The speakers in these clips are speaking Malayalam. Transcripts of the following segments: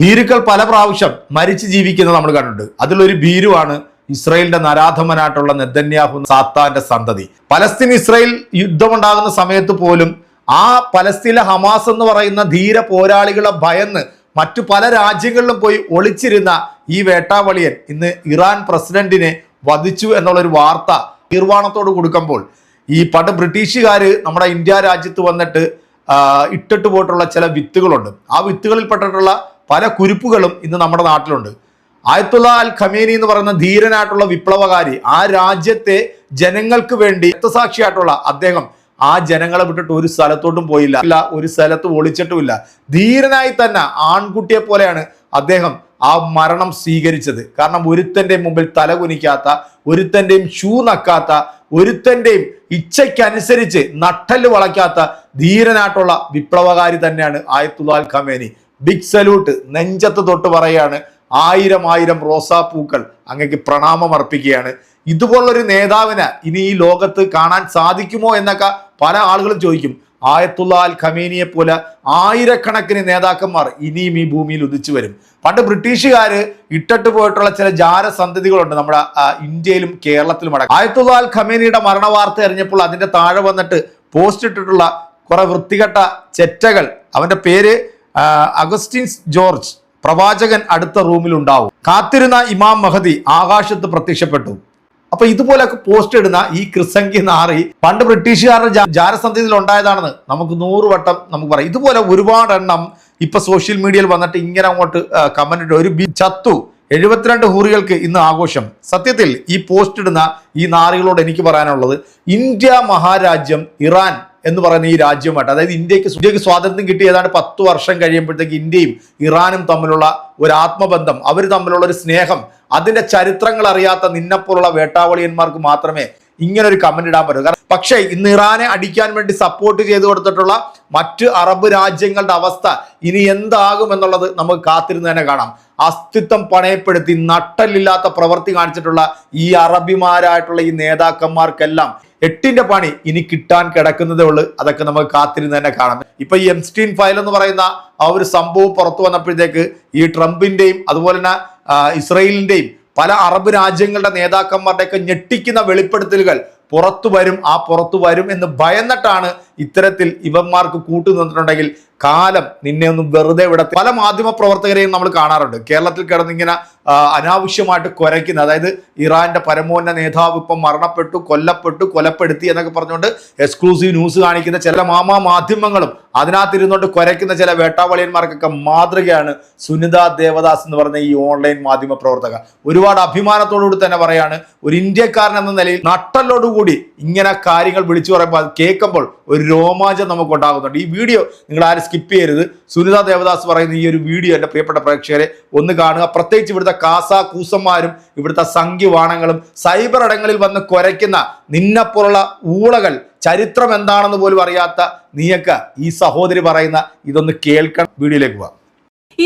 ഭീരുക്കൾ പല പ്രാവശ്യം മരിച്ചു ജീവിക്കുന്നത് നമ്മൾ കണ്ടിട്ടുണ്ട്. അതിലൊരു ഭീരുവാണ് ഇസ്രായേലിന്റെ നരാധമനായിട്ടുള്ള നെതന്യാഹു സാത്താന്റെ സന്തതി. പലസ്തീൻ ഇസ്രായേൽ യുദ്ധമുണ്ടാകുന്ന സമയത്ത് പോലും ആ പലസ്തീനിലെ ഹമാസ് എന്ന് പറയുന്ന ധീര പോരാളികളെ ഭയന്ന് മറ്റു പല രാജ്യങ്ങളിലും പോയി ഒളിച്ചിരുന്ന ഈ വേട്ടാവളിയൻ ഇന്ന് ഇറാൻ പ്രസിഡന്റിനെ വധിച്ചു എന്നുള്ളൊരു വാർത്ത നിർവാണത്തോട് കൊടുക്കുമ്പോൾ ഈ പണ്ട് ബ്രിട്ടീഷുകാർ നമ്മുടെ ഇന്ത്യ രാജ്യത്ത് വന്നിട്ട് ഇട്ടിട്ട് പോയിട്ടുള്ള ചില വിത്തുകളുണ്ട്. ആ വിത്തുകളിൽ പെട്ടിട്ടുള്ള പല കുരുപ്പുകളും ഇന്ന് നമ്മുടെ നാട്ടിലുണ്ട്. ആയത്തുള്ള അൽ ഖമേനി എന്ന് പറയുന്ന ധീരനായിട്ടുള്ള വിപ്ലവകാരി, ആ രാജ്യത്തെ ജനങ്ങൾക്ക് വേണ്ടി രക്തസാക്ഷിയായിട്ടുള്ള അദ്ദേഹം ആ ജനങ്ങളെ വിട്ടിട്ട് ഒരു സ്ഥലത്തോട്ടും പോയില്ല, ഒരു സ്ഥലത്ത് ഒളിച്ചിട്ടുമില്ല. ധീരനായി തന്നെ ആൺകുട്ടിയെ പോലെയാണ് അദ്ദേഹം ആ മരണം സ്വീകരിച്ചത്. കാരണം ഒരുത്തൻ്റെയും മുമ്പിൽ തലകുനിക്കാത്ത, ഒരുത്തൻ്റെയും ഷൂ നക്കാത്ത, ഒരുത്തൻ്റെയും ഇച്ഛയ്ക്കനുസരിച്ച് നട്ടല് വളയ്ക്കാത്ത ധീരനായിട്ടുള്ള വിപ്ലവകാരി തന്നെയാണ് ആയത്തുള്ള അൽ ഖമേനി. ബിഗ് സല്യൂട്ട്, നെഞ്ചത്ത് തൊട്ട് പറയാണ്. ആയിരം റോസാപ്പൂക്കൾ അങ്ങക്ക് പ്രണാമം അർപ്പിക്കുകയാണ്. ഇതുപോലൊരു നേതാവിനെ ഇനി ഈ ലോകത്ത് കാണാൻ സാധിക്കുമോ എന്നൊക്കെ പല ആളുകളും ചോദിക്കും. ആയത്തുള്ള അൽ ഖമേനിയെ പോലെ ആയിരക്കണക്കിന് നേതാക്കന്മാർ ഇനിയും ഈ ഭൂമിയിൽ ഉദിച്ചു വരും. പണ്ട് ബ്രിട്ടീഷുകാർ ഇട്ടിട്ട് പോയിട്ടുള്ള ചില ജാരസന്തതികളുണ്ട് നമ്മുടെ ഇന്ത്യയിലും കേരളത്തിലും അടക്കം. ആയത്തുള്ള അൽ ഖമേനിയുടെ മരണ വാർത്ത അറിഞ്ഞപ്പോൾ അതിന്റെ താഴെ വന്നിട്ട് പോസ്റ്റ് ഇട്ടിട്ടുള്ള കുറെ വൃത്തികെട്ട ചെറ്റകൾ. അവന്റെ പേര് അഗസ്റ്റിൻസ് ജോർജ്. പ്രവാചകൻ അടുത്ത റൂമിൽ ഉണ്ടാവും. കാത്തിരുന്ന ഇമാം മഹദി ആകാശത്ത് പ്രത്യക്ഷപ്പെട്ടു. അപ്പൊ ഇതുപോലൊക്കെ പോസ്റ്റ് ഇടുന്ന ഈ ക്രിസംഖ്യ നാറി പണ്ട് ബ്രിട്ടീഷുകാരുടെ ജാരസന്ധിയിൽ ഉണ്ടായതാണെന്ന് നമുക്ക് 100 വട്ടം നമുക്ക് പറയാം. ഇതുപോലെ ഒരുപാട് എണ്ണം ഇപ്പൊ സോഷ്യൽ മീഡിയയിൽ വന്നിട്ട് ഇങ്ങനെ അങ്ങോട്ട് കമന്റ് ഇട്ട് ഒരു ചത്തു 72 ഹൂറികൾക്ക് ഇന്ന് ആഘോഷം. സത്യത്തിൽ ഈ പോസ്റ്റ് ഇടുന്ന ഈ നാറികളോട് എനിക്ക് പറയാനുള്ളത്, ഇന്ത്യ മഹാരാജ്യം ഇറാൻ എന്ന് പറയുന്ന ഈ രാജ്യമായിട്ട്, അതായത് ഇന്ത്യക്ക് സ്വാതന്ത്ര്യം കിട്ടി ഏതാണ്ട് 10 വർഷം കഴിയുമ്പോഴത്തേക്ക് ഇന്ത്യയും ഇറാനും തമ്മിലുള്ള ഒരു ആത്മബന്ധം, അവർ തമ്മിലുള്ള ഒരു സ്നേഹം, അതിന്റെ ചരിത്രങ്ങൾ അറിയാത്ത നിന്നെപ്പോലുള്ള വേട്ടാവളിയന്മാർക്ക് മാത്രമേ ഇങ്ങനൊരു കമന്റ് ഇടാൻ പറ്റൂ. പക്ഷേ ഇന്ന് ഇറാനെ അടിക്കാൻ വേണ്ടി സപ്പോർട്ട് ചെയ്തു കൊടുത്തിട്ടുള്ള മറ്റ് അറബ് രാജ്യങ്ങളുടെ അവസ്ഥ ഇനി എന്താകും എന്നുള്ളത് നമുക്ക് കാത്തിരുന്ന് തന്നെ കാണാം. അസ്തിത്വം പണയപ്പെടുത്തി നട്ടലില്ലാത്ത പ്രവൃത്തി കാണിച്ചിട്ടുള്ള ഈ അറബിമാരായിട്ടുള്ള ഈ നേതാക്കന്മാർക്കെല്ലാം 8ന്റെ പണി ഇനി കിട്ടാൻ കിടക്കുന്നതേ ഉള്ളൂ. അതൊക്കെ നമുക്ക് കാത്തിരുന്ന് തന്നെ കാണാം. ഇപ്പൊ ഈ എംസ്റ്റീൻ ഫയൽ എന്ന് പറയുന്ന ആ ഒരു സംഭവം പുറത്തു വന്നപ്പോഴത്തേക്ക് ഈ ട്രംപിന്റെയും അതുപോലെ തന്നെ ഇസ്രായേലിന്റെയും പല അറബ് രാജ്യങ്ങളുടെ നേതാക്കന്മാരുടെയൊക്കെ ഞെട്ടിക്കുന്ന വെളിപ്പെടുത്തലുകൾ പുറത്തു വരും എന്ന് ഭയന്നിട്ടാണ് ഇത്തരത്തിൽ ഇവന്മാർക്ക് കൂട്ടുനിന്നിട്ടുണ്ടെങ്കിൽ കാലം നിന്നെ ഒന്നും വെറുതെ വിടത്തി. പല മാധ്യമ പ്രവർത്തകരെയും നമ്മൾ കാണാറുണ്ട് കേരളത്തിൽ കിടന്ന് ഇങ്ങനെ അനാവശ്യമായിട്ട് കുരയ്ക്കുന്നത്. അതായത് ഇറാന്റെ പരമോന്നത നേതാവ് ഇപ്പം മരണപ്പെട്ടു, കൊലപ്പെടുത്തി എന്നൊക്കെ പറഞ്ഞുകൊണ്ട് എക്സ്ക്ലൂസീവ് ന്യൂസ് കാണിക്കുന്ന ചില മാധ്യമങ്ങളും അതിനകത്തിരുന്നുകൊണ്ട് കുരയ്ക്കുന്ന ചില വേട്ടാവളിയന്മാർക്കൊക്കെ മാതൃകയാണ് സുനിത ദേവദാസ് എന്ന് പറഞ്ഞ ഈ ഓൺലൈൻ മാധ്യമ പ്രവർത്തക. ഒരുപാട് അഭിമാനത്തോടുകൂടി തന്നെ പറയാണ്, ഒരു ഇന്ത്യക്കാരൻ എന്ന നിലയിൽ നട്ടലോടുകൂടി ഇങ്ങനെ കാര്യങ്ങൾ വിളിച്ചു പറയുമ്പോൾ അത് കേൾക്കുമ്പോൾ ഒരു രോമാഞ്ചം നമുക്ക് ഉണ്ടാകുന്നുണ്ട്. ഈ വീഡിയോ നിങ്ങൾ ആരും സ്കിപ്പ് ചെയ്യരുത്. സുനിത ദേവദാസ് പറയുന്ന ഈ ഒരു വീഡിയോ എൻ്റെ പ്രിയപ്പെട്ട പ്രേക്ഷകരെ ഒന്ന് കാണുക. പ്രത്യേകിച്ച് ഇവിടുത്തെ കൂസന്മാരും ഇവിടുത്തെ സംഖ്യവാണങ്ങളും സൈബർ ഇടങ്ങളിൽ വന്ന് കുരയ്ക്കുന്ന നിന്നെപ്പോലുള്ള ഊളകൾ, ചരിത്രം എന്താണെന്ന് പോലും അറിയാത്ത നീയൊക്കെ ഈ സഹോദരി പറയുന്ന ഇതൊന്ന് കേൾക്കണം. വീഡിയോയിലേക്ക് പോവാം.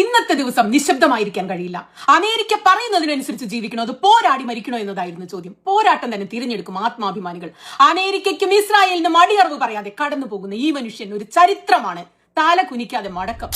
ഇന്നത്തെ ദിവസം നിശബ്ദമായിരിക്കാൻ കഴിയില്ല. അമേരിക്ക പറയുന്നതിനനുസരിച്ച് ജീവിക്കണോ അത് പോരാടി മരിക്കണോ എന്നതായിരുന്നു ചോദ്യം. പോരാട്ടം തന്നെ തിരഞ്ഞെടുക്കും ആത്മാഭിമാനികൾ. അമേരിക്കയ്ക്കും ഇസ്രായേലിനും അടിയറവ് പറയാതെ കടന്നു പോകുന്ന ഈ മനുഷ്യൻ ഒരു ചരിത്രമാണ്. തല കുനിക്കാതെ മടക്കം.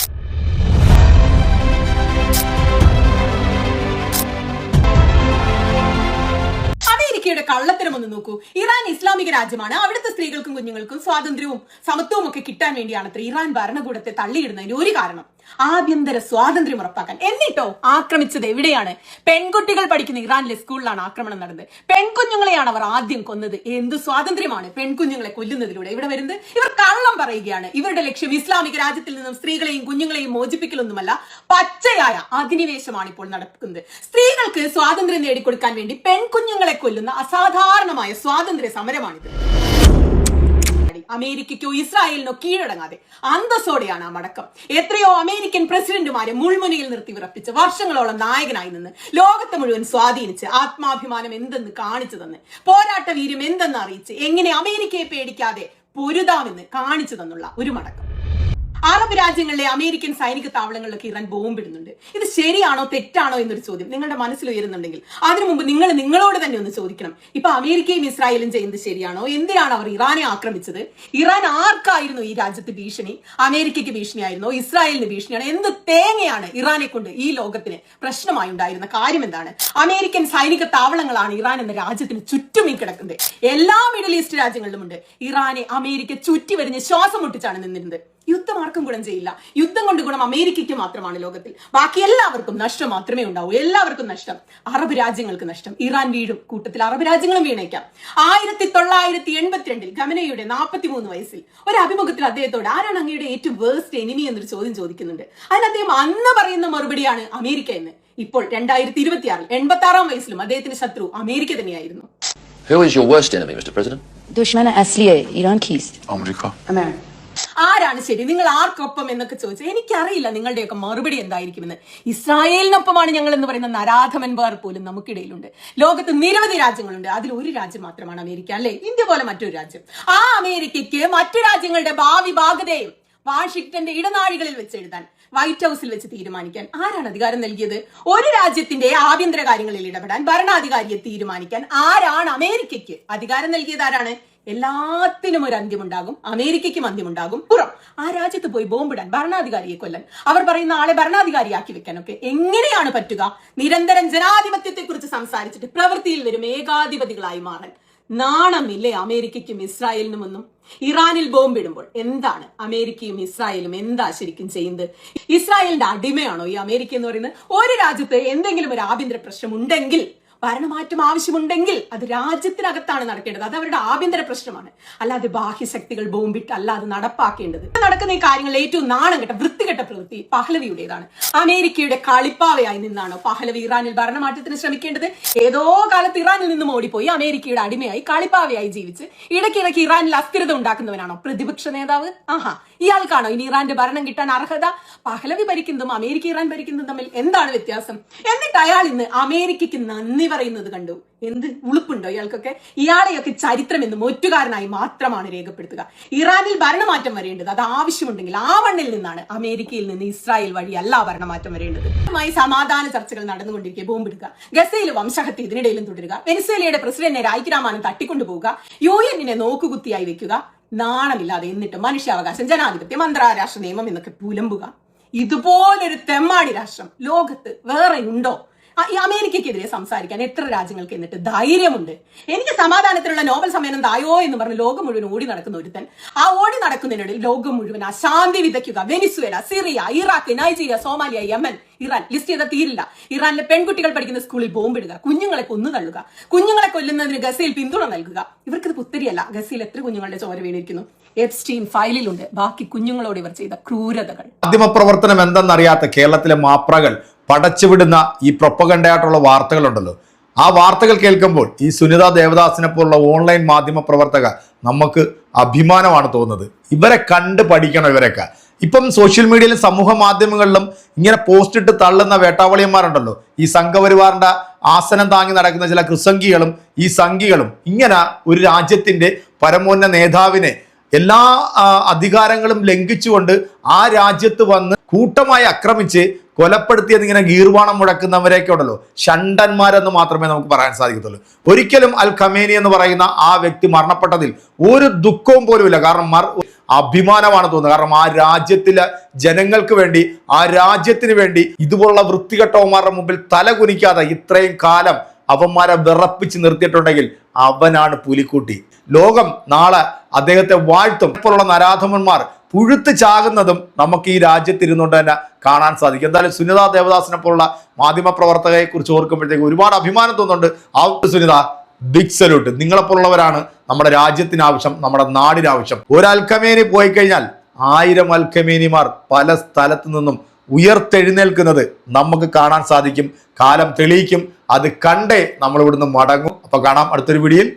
അമേരിക്കയുടെ കള്ളത്തരം ഒന്ന് നോക്കൂ. ഇറാൻ ഇസ്ലാമിക രാജ്യമാണ്. അവിടുത്തെ സ്ത്രീകൾക്കും കുഞ്ഞുങ്ങൾക്കും സ്വാതന്ത്ര്യവും സമത്വവും ഒക്കെ കിട്ടാൻ വേണ്ടിയാണ് ഇറാൻ ഭരണകൂടത്തെ തള്ളിയിടുന്നതിന് ഒരു കാരണം ആഭ്യന്തര സ്വാതന്ത്ര്യം ഉറപ്പാക്കാൻ. എന്നിട്ടോ ആക്രമിച്ചത് എവിടെയാണ്? പെൺകുട്ടികൾ പഠിക്കുന്ന ഇറാനിലെ സ്കൂളിലാണ് ആക്രമണം നടന്നത്. പെൺകുഞ്ഞുങ്ങളെയാണ് അവർ ആദ്യം കൊന്നത്. എന്ത് സ്വാതന്ത്ര്യമാണ് പെൺകുഞ്ഞുങ്ങളെ കൊല്ലുന്നതിലൂടെ ഇവിടെ വരുന്നത്? ഇവർ കള്ളം പറയുകയാണ്. ഇവരുടെ ലക്ഷ്യം ഇസ്ലാമിക രാജ്യത്തിൽ നിന്നും സ്ത്രീകളെയും കുഞ്ഞുങ്ങളെയും മോചിപ്പിക്കലൊന്നുമല്ല, പച്ചയായ അധിനിവേശമാണ് ഇപ്പോൾ നടക്കുന്നത്. സ്ത്രീകൾക്ക് സ്വാതന്ത്ര്യം നേടിക്കൊടുക്കാൻ വേണ്ടി പെൺകുഞ്ഞുങ്ങളെ കൊല്ലുന്ന അസാധാരണമായ സ്വാതന്ത്ര്യ സമരമാണിത്. അമേരിക്കയ്ക്കോ ഇസ്രായേലിനോ കീഴടങ്ങാതെ അന്തസ്സോടെയാണ് ആ മടക്കം. എത്രയോ അമേരിക്കൻ പ്രസിഡന്റുമാരെ മുൾമുനയിൽ നിർത്തി വിറപ്പിച്ച് വർഷങ്ങളോളം നായകനായി നിന്ന് ലോകത്തെ മുഴുവൻ സ്വാധീനിച്ച് ആത്മാഭിമാനം എന്തെന്ന് കാണിച്ചു തന്ന് പോരാട്ട വീര്യം എന്തെന്ന് അറിയിച്ച് എങ്ങനെ അമേരിക്കയെ പേടിക്കാതെ പൊരുതാമെന്ന് കാണിച്ചു തന്നുള്ള ഒരു മടക്കം. അറബ് രാജ്യങ്ങളിലെ അമേരിക്കൻ സൈനിക താവളങ്ങളിലൊക്കെ ഇറാൻ ബോംബിടുന്നുണ്ട്. ഇത് ശരിയാണോ തെറ്റാണോ എന്നൊരു ചോദ്യം നിങ്ങളുടെ മനസ്സിൽ ഉയരുന്നുണ്ടെങ്കിൽ അതിനു മുമ്പ് നിങ്ങൾ നിങ്ങളോട് തന്നെ ഒന്ന് ചോദിക്കണം. ഇപ്പൊ അമേരിക്കയും ഇസ്രായേലും ചെയ്യുന്നത് ശരിയാണോ? എന്തിനാണ് അവർ ഇറാനെ ആക്രമിച്ചത്? ഇറാൻ ആർക്കായിരുന്നു ഈ രാജ്യത്ത് ഭീഷണി? അമേരിക്കയ്ക്ക് ഭീഷണിയായിരുന്നോ? ഇസ്രായേലിന് ഭീഷണിയാണോ? എന്ത് തേങ്ങയാണ് ഇറാനെ കൊണ്ട് ഈ ലോകത്തിന് പ്രശ്നമായി ഉണ്ടായിരുന്ന കാര്യം എന്താണ്? അമേരിക്കൻ സൈനിക താവളങ്ങളാണ് ഇറാൻ എന്ന രാജ്യത്തിന് ചുറ്റും ഈ കിടക്കുന്നത്. എല്ലാ മിഡിൽ ഈസ്റ്റ് രാജ്യങ്ങളിലും ഉണ്ട്. ഇറാനെ അമേരിക്ക ചുറ്റി വരിഞ്ഞ് ശ്വാസം മുട്ടിച്ചാണ് നിന്നിരുന്നത്. യുദ്ധം ആർക്കും ഗുണം ചെയ്യില്ല. യുദ്ധം കൊണ്ട് ഗുണം അമേരിക്കയ്ക്ക് മാത്രമാണ് ലോകത്തിൽ. ബാക്കി എല്ലാവർക്കും നഷ്ടം മാത്രമേ ഉണ്ടാവൂ. എല്ലാവർക്കും നഷ്ടം. അറബ് രാജ്യങ്ങൾക്ക് നഷ്ടം. ഇറാൻ വീഴും, കൂട്ടത്തിൽ അറബ് രാജ്യങ്ങളും വീണേക്കാം. 1982 ഖമനയുടെ 43 വയസ്സിൽ ഒരു അഭിമുഖത്തിൽ അദ്ദേഹത്തോട് ആരാണ് അങ്ങയുടെ ഏറ്റവും വേഴ്സ്റ്റ് എനിമി എന്നൊരു ചോദ്യം ചോദിക്കുന്നുണ്ട്. അതിന് അദ്ദേഹം അന്ന് പറയുന്ന മറുപടിയാണ് അമേരിക്ക എന്ന്. ഇപ്പോൾ 2026 86 വയസ്സിലും അദ്ദേഹത്തിന്റെ ശത്രു അമേരിക്ക തന്നെയായിരുന്നു. Who is your worst enemy, Mr. President? दुश्मन असली है ईरान की अमेरिका. ആരാണ് ശരി? നിങ്ങൾ ആർക്കൊപ്പം എന്നൊക്കെ ചോദിച്ചാൽ എനിക്കറിയില്ല നിങ്ങളുടെയൊക്കെ മറുപടി എന്തായിരിക്കുമെന്ന്. ഇസ്രായേലിനൊപ്പമാണ് ഞങ്ങൾ എന്ന് പറയുന്ന നരാധമന്മാർ പോലും നമുക്കിടയിലുണ്ട്. ലോകത്ത് നിരവധി രാജ്യങ്ങളുണ്ട്. അതിൽ ഒരു രാജ്യം മാത്രമാണ് അമേരിക്ക, അല്ലെ? ഇന്ത്യ പോലെ മറ്റൊരു രാജ്യം. ആ അമേരിക്കയ്ക്ക് മറ്റു രാജ്യങ്ങളുടെ ഭാവി ഭാഗതയും വാഷിംഗ്ടന്റെ ഇടനാഴികളിൽ വെച്ച് എഴുതാൻ, വൈറ്റ് ഹൗസിൽ വെച്ച് തീരുമാനിക്കാൻ ആരാണ് അധികാരം നൽകിയത്? ഒരു രാജ്യത്തിന്റെ ആഭ്യന്തര കാര്യങ്ങളിൽ ഇടപെടാൻ ഭരണാധികാരിയെ തീരുമാനിക്കാൻ ആരാണ് അമേരിക്കയ്ക്ക് അധികാരം നൽകിയത്? ആരാണ്? എല്ലാത്തിനും ഒരു അന്ത്യമുണ്ടാകും. അമേരിക്കയ്ക്കും അന്ത്യമുണ്ടാകും. പുറം ആ രാജ്യത്ത് പോയി ബോംബിടാൻ, ഭരണാധികാരിയെ കൊല്ലാൻ, അവർ പറയുന്ന ആളെ ഭരണാധികാരിയാക്കി വെക്കാനൊക്കെ എങ്ങനെയാണ് പറ്റുക? നിരന്തരം ജനാധിപത്യത്തെ കുറിച്ച് സംസാരിച്ചിട്ട് പ്രവൃത്തിയിൽ വരും ഏകാധിപതികളായി മാറാൻ നാണമില്ലേ അമേരിക്കയ്ക്കും ഇസ്രായേലിനും ഒന്നും? ഇറാനിൽ ബോംബിടുമ്പോൾ എന്താണ് അമേരിക്കയും ഇസ്രായേലും എന്താ ശരിക്കും ചെയ്യുന്നത്? ഇസ്രായേലിന്റെ അടിമയാണോ ഈ അമേരിക്ക എന്ന് പറയുന്നത്? ഒരു രാജ്യത്ത് എന്തെങ്കിലും ഒരു ആഭ്യന്തര പ്രശ്നം ഉണ്ടെങ്കിൽ, ഭരണമാറ്റം ആവശ്യമുണ്ടെങ്കിൽ അത് രാജ്യത്തിനകത്താണ് നടക്കേണ്ടത്. അത് അവരുടെ ആഭ്യന്തര പ്രശ്നമാണ്. അല്ലാതെ ബാഹ്യശക്തികൾ ബോംബിട്ട് അല്ല അത് നടപ്പാക്കേണ്ടത്. നടക്കുന്ന ഈ കാര്യങ്ങൾ ഏറ്റവും നാണം കെട്ട വൃത്തികെട്ട പ്രവൃത്തി പഹ്ലവിയുടേതാണ്. അമേരിക്കയുടെ കളിപ്പാവയായി നിന്നാണോ പഹ്ലവി ഇറാനിൽ ഭരണമാറ്റത്തിന് ശ്രമിക്കേണ്ടത്? ഏതോ കാലത്ത് ഇറാനിൽ നിന്നും ഓടിപ്പോയി അമേരിക്കയുടെ അടിമയായി കളിപ്പാവയായി ജീവിച്ച് ഇടയ്ക്കിടയ്ക്ക് ഇറാനിൽ അസ്ഥിരത ഉണ്ടാക്കുന്നവനാണോ പ്രതിപക്ഷ നേതാവ്? ആഹാ, ഇയാൾക്കാണോ ഇനി ഇറാന്റെ ഭരണം കിട്ടാൻ അർഹത? പഹ്ലവി ഭരിക്കുന്നതും അമേരിക്ക ഇറാൻ ഭരിക്കുന്നതും തമ്മിൽ എന്താണ് വ്യത്യാസം? എന്നിട്ട് അയാൾ ഇന്ന് അമേരിക്കയ്ക്ക് നന്ദി പറയുന്നത് കണ്ടു. എന്ത് ഉളുപ്പുണ്ടോ ഇയാൾക്കൊക്കെ? ഇയാളെയൊക്കെ ചരിത്രം എന്നും ഒറ്റുകാരനായി മാത്രമാണ് രേഖപ്പെടുത്തുക. ഇറാനിൽ ഭരണമാറ്റം വരേണ്ടത് അത് ആവശ്യമുണ്ടെങ്കിൽ ആ മണ്ണിൽ നിന്നാണ്, അമേരിക്കയിൽ നിന്ന് ഇസ്രായേൽ വഴിയല്ല ഭരണമാറ്റം വരേണ്ടത്. സമാധാന ചർച്ചകൾ നടന്നുകൊണ്ടിരിക്കുക ബോംബിടുക, ഗസയിൽ വംശഹത്യ ഇതിനിടയിലും തുടരുക, വെനിസ്വേലയുടെ പ്രസിഡന്റിനെ രാജ്യരാമാനം തട്ടിക്കൊണ്ടുപോവുക, UN നോക്കുകുത്തിയായി വെക്കുക, നാണമില്ലാതെ എന്നിട്ട് മനുഷ്യാവകാശം, ജനാധിപത്യം, അന്താരാഷ്ട്ര നിയമം എന്നൊക്കെ പുലമ്പുക. ഇതുപോലൊരു തെമ്മാടി രാഷ്ട്രം ലോകത്ത് വേറെ ഉണ്ടോ? ഈ അമേരിക്കയ്ക്കെതിരെ സംസാരിക്കാൻ എത്ര രാജ്യങ്ങൾക്ക് എന്നിട്ട് ധൈര്യമുണ്ട്? എനിക്ക് സമാധാനത്തിനുള്ള നോബൽ സമ്മാനം തായോ എന്ന് പറഞ്ഞ് ലോകം മുഴുവൻ ഓടി നടക്കുന്ന ഒരുത്തൻ, ആ ഓടി നടക്കുന്നതിനിടയിൽ ലോകം മുഴുവൻ അശാന്തി വിതയ്ക്കുക. Venezuela, Syria, Iraq, Nigeria, Somalia, Yemen, Iran, list ചെയ്താൽ തീരില്ല. ഇറാനിലെ പെൺകുട്ടികൾ പഠിക്കുന്ന സ്കൂളിൽ ബോംബിടുക, കുഞ്ഞുങ്ങളെ കൊന്നു തള്ളുക, കുഞ്ഞുങ്ങളെ കൊല്ലുന്നതിന് ഗസയിൽ പിന്തുണ നൽകുക. ഇവർക്കിത് പുത്തരിയല്ല. ഗസയിൽ എത്ര കുഞ്ഞുങ്ങളുടെ ചോര വീണിരിക്കുന്നു? എപ്സ്റ്റീൻ ഫയലിലുണ്ട് ബാക്കി കുഞ്ഞുങ്ങളോട് ഇവർ ചെയ്ത ക്രൂരതകൾ. മാധ്യമപ്രവർത്തനം എന്തെന്നറിയാത്ത കേരളത്തിലെ മാപ്രകൾ പടച്ചുവിടുന്ന ഈ പ്രൊപ്പഗണ്ടയായിട്ടുള്ള വാർത്തകളുണ്ടല്ലോ, ആ വാർത്തകൾ കേൾക്കുമ്പോൾ ഈ സുനിത ദേവദാസിനെ പോലുള്ള ഓൺലൈൻ മാധ്യമ പ്രവർത്തകർ നമുക്ക് അഭിമാനമാണ് തോന്നുന്നത്. ഇവരെ കണ്ട് പഠിക്കണം. ഇവരൊക്കെ ഇപ്പം സോഷ്യൽ മീഡിയയിലും സമൂഹ മാധ്യമങ്ങളിലും ഇങ്ങനെ പോസ്റ്റ് ഇട്ട് തള്ളുന്ന വേട്ടാവളിയന്മാരുണ്ടല്ലോ, ഈ സംഘപരിവാറിന്റെ ആസനം താങ്ങി നടക്കുന്ന ചില കൃസംഗികളും ഈ സംഘികളും ഇങ്ങനെ ഒരു രാജ്യത്തിന്റെ പരമോന്നത നേതാവിനെ എല്ലാ അധികാരങ്ങളും ലംഘിച്ചുകൊണ്ട് ആ രാജ്യത്ത് വന്ന് കൂട്ടമായി ആക്രമിച്ച് കൊലപ്പെടുത്തിയെന്നിങ്ങനെ ഗീർവാണം മുഴക്കുന്നവരെയൊക്കെ ഉണ്ടല്ലോ, ഷണ്ടന്മാരെന്ന് മാത്രമേ നമുക്ക് പറയാൻ സാധിക്കത്തുള്ളൂ. ഒരിക്കലും അൽ ഖമേനി എന്ന് പറയുന്ന ആ വ്യക്തി മരണപ്പെട്ടതിൽ ഒരു ദുഃഖവും പോലുമില്ല. കാരണം അഭിമാനമാണ് തോന്നുന്നത്. കാരണം ആ രാജ്യത്തിലെ ജനങ്ങൾക്ക് വേണ്ടി, ആ രാജ്യത്തിന് വേണ്ടി ഇതുപോലുള്ള വൃത്തികെട്ടവന്മാരുടെ മുമ്പിൽ തല കുനിക്കാതെ ഇത്രയും കാലം അവന്മാരെ വിറപ്പിച്ച് നിർത്തിയിട്ടുണ്ടെങ്കിൽ അവനാണ് പുലിക്കുട്ടി. ലോകം നാളെ അദ്ദേഹത്തെ വാഴ്ത്തും. ഇപ്പോഴുള്ള നരാധമന്മാർ പുഴുത്ത് ചാകുന്നതും നമുക്ക് ഈ രാജ്യത്തിരുന്നുകൊണ്ട് തന്നെ കാണാൻ സാധിക്കും. എന്തായാലും സുനിത ദേവദാസിനെ പോലുള്ള മാധ്യമ പ്രവർത്തകയെ കുറിച്ച് ഓർക്കുമ്പോഴത്തേക്ക് ഒരുപാട് അഭിമാനം തോന്നുന്നുണ്ട്. ആ സുനിത, ബിഗ് സല്യൂട്ട്. നിങ്ങളെപ്പോലുള്ളവരാണ് നമ്മുടെ രാജ്യത്തിന് ആവശ്യം, നമ്മുടെ നാടിന് ആവശ്യം. ഒരു അൽ ഖമേനി പോയി കഴിഞ്ഞാൽ 1000 അൽ ഖമേനിമാർ പല സ്ഥലത്തു നിന്നും ഉയർത്തെഴുന്നേൽക്കുന്നത് നമുക്ക് കാണാൻ സാധിക്കും. കാലം തെളിയിക്കും. അത് കണ്ടേ നമ്മൾ ഇവിടുന്ന് മടങ്ങും. അപ്പൊ കാണാം അടുത്തൊരു വീഡിയോയിൽ.